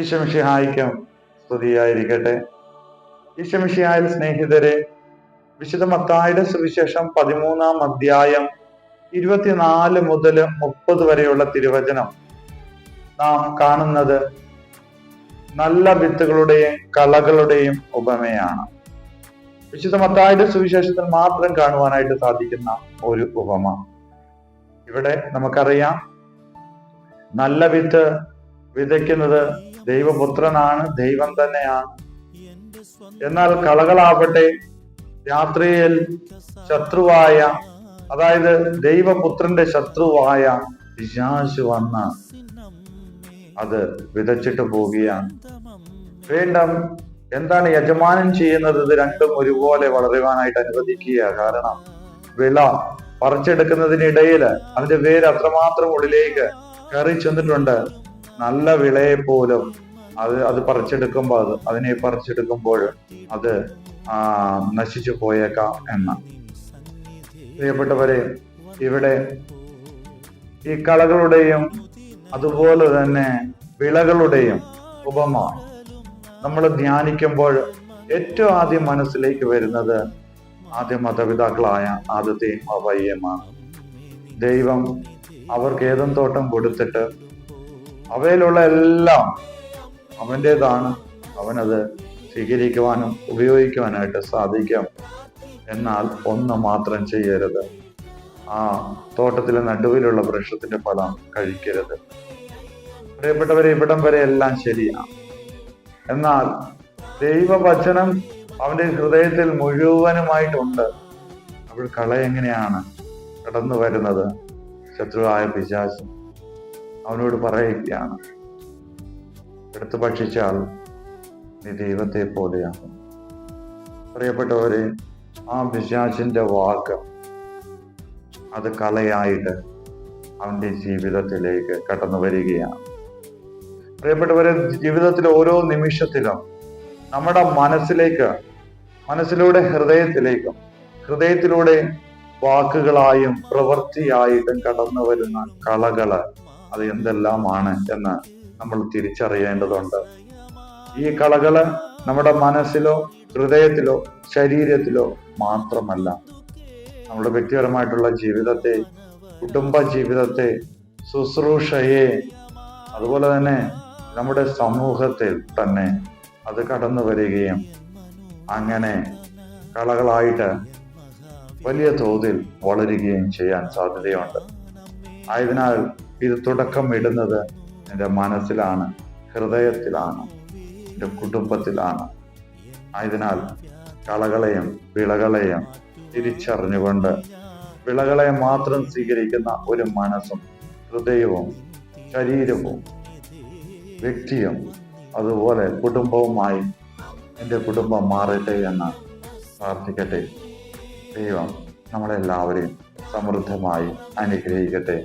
ഈശോമിശിഹായ്ക്കും സ്തുതിയായിരിക്കട്ടെ. ഈശോമിശിഹായിൽ സ്നേഹിതരെ, വിശുദ്ധ മത്തായിയുടെ സുവിശേഷം 13-ാം അധ്യായം 24 മുതൽ 30 വരെയുള്ള തിരുവചനം നാം കാണുന്നത് നല്ല വിത്തുകളുടെയും കളകളുടെയും ഉപമയാണ്. വിശുദ്ധ മത്തായിയുടെ സുവിശേഷത്തിൽ മാത്രം കാണുവാനായിട്ട് സാധിക്കുന്ന ഒരു ഉപമ. ഇവിടെ നമുക്കറിയാം, നല്ല വിത്ത് വിതയ്ക്കുന്നത് ദൈവപുത്രനാണ്, ദൈവം തന്നെയാണ്. എന്നാൽ കളകളാവട്ടെ രാത്രിയിൽ ശത്രുവായ, അതായത് ദൈവപുത്രന്റെ ശത്രുവായ പിശാച് വന്ന് അത് വിതച്ചിട്ട് പോവുകയാണ്. വീണ്ടും എന്താണ് യജമാനൻ ചെയ്യുന്നത്? ഇത് രണ്ടും ഒരുപോലെ വളരുവാനായിട്ട് അനുവദിക്കുക. കാരണം വിള പറിച്ചെടുക്കുന്നതിനിടയിൽ അതിന്റെ വേര് അത്രമാത്രം ഉള്ളിലേക്ക് കയറി ചെന്നിട്ടുണ്ട്. നല്ല വിളയെ പോലും അത് പറിച്ചെടുക്കുമ്പോൾ അത് നശിച്ചു പോയേക്കാം എന്ന്. പ്രിയപ്പെട്ടവരെ, ഇവിടെ ഈ കളകളുടെയും അതുപോലെ തന്നെ വിളകളുടെയും ഉപമ നമ്മൾ ധ്യാനിക്കുമ്പോൾ ഏറ്റവും ആദ്യം മനസ്സിലേക്ക് വരുന്നത് ആദ്യം മാതാപിതാക്കളായ ആദത്തെയും ഹവ്വയുമാണ്. ദൈവം അവർക്ക് ഏദൻ തോട്ടം കൊടുത്തിട്ട് അവയിലുള്ള എല്ലാം അവൻ്റെതാണ്, അവനത് സ്വീകരിക്കുവാനും ഉപയോഗിക്കുവാനായിട്ട് സാധിക്കും. എന്നാൽ ഒന്ന് മാത്രം ചെയ്യരുത്, ആ തോട്ടത്തിലെ നടുവിലുള്ള വൃക്ഷത്തിന്റെ ഫലം കഴിക്കരുത്. പ്രിയപ്പെട്ടവരെ, ഇവിടം വരെ എല്ലാം ശരിയാണ്. എന്നാൽ ദൈവവചനം അവന്റെ ഹൃദയത്തിൽ മുഴുവനുമായിട്ടുണ്ട്. അപ്പോൾ കള എങ്ങനെയാണ് കടന്നു വരുന്നത്? ശത്രുവായ പിശാച് അവനോട് പറയുകയാണ്, എടുത്തു ഭക്ഷിച്ചാൽ നീ ദൈവത്തെ പോലെയാണ്. പ്രിയപ്പെട്ടവരെ, ആ പിശാചിന്റെ വാക്ക് അത് കളയായിട്ട് അവന്റെ ജീവിതത്തിലേക്ക് കടന്നു വരികയാണ്. പ്രിയപ്പെട്ടവരെ, ജീവിതത്തിലെ ഓരോ നിമിഷത്തിലും നമ്മുടെ മനസ്സിലൂടെ ഹൃദയത്തിലൂടെ വാക്കുകളായും പ്രവൃത്തിയായിട്ടും കടന്നു വരുന്ന കളകള് അത് എന്തെല്ലാമാണ് എന്ന് നമ്മൾ തിരിച്ചറിയേണ്ടതുണ്ട്. ഈ കളകള് നമ്മുടെ മനസ്സിലോ ഹൃദയത്തിലോ ശരീരത്തിലോ മാത്രമല്ല, നമ്മുടെ വ്യക്തിപരമായിട്ടുള്ള ജീവിതത്തെ, കുടുംബ ജീവിതത്തെ, ശുശ്രൂഷയെ, അതുപോലെ തന്നെ നമ്മുടെ സമൂഹത്തിൽ തന്നെ അത് കടന്നു വരികയും അങ്ങനെ കളകളായിട്ട് വലിയ തോതിൽ വളരുകയും ചെയ്യാൻ സാധ്യതയുണ്ട്. ആയതിനാൽ ഇത് തുടക്കം ഇടുന്നത് എൻ്റെ മനസ്സിലാണ്, ഹൃദയത്തിലാണ്, എൻ്റെ കുടുംബത്തിലാണ്. ആയതിനാൽ കളകളെയും വിളകളെയും തിരിച്ചറിഞ്ഞുകൊണ്ട് വിളകളെ മാത്രം സ്വീകരിക്കുന്ന ഒരു മനസ്സും ഹൃദയവും ശരീരവും വ്യക്തിയും അതുപോലെ കുടുംബവുമായി എൻ്റെ കുടുംബം മാറട്ടെ എന്ന് പ്രാർത്ഥിക്കട്ടെ. ദൈവം നമ്മളെല്ലാവരെയും സമൃദ്ധമായി അനുഗ്രഹിക്കട്ടെ.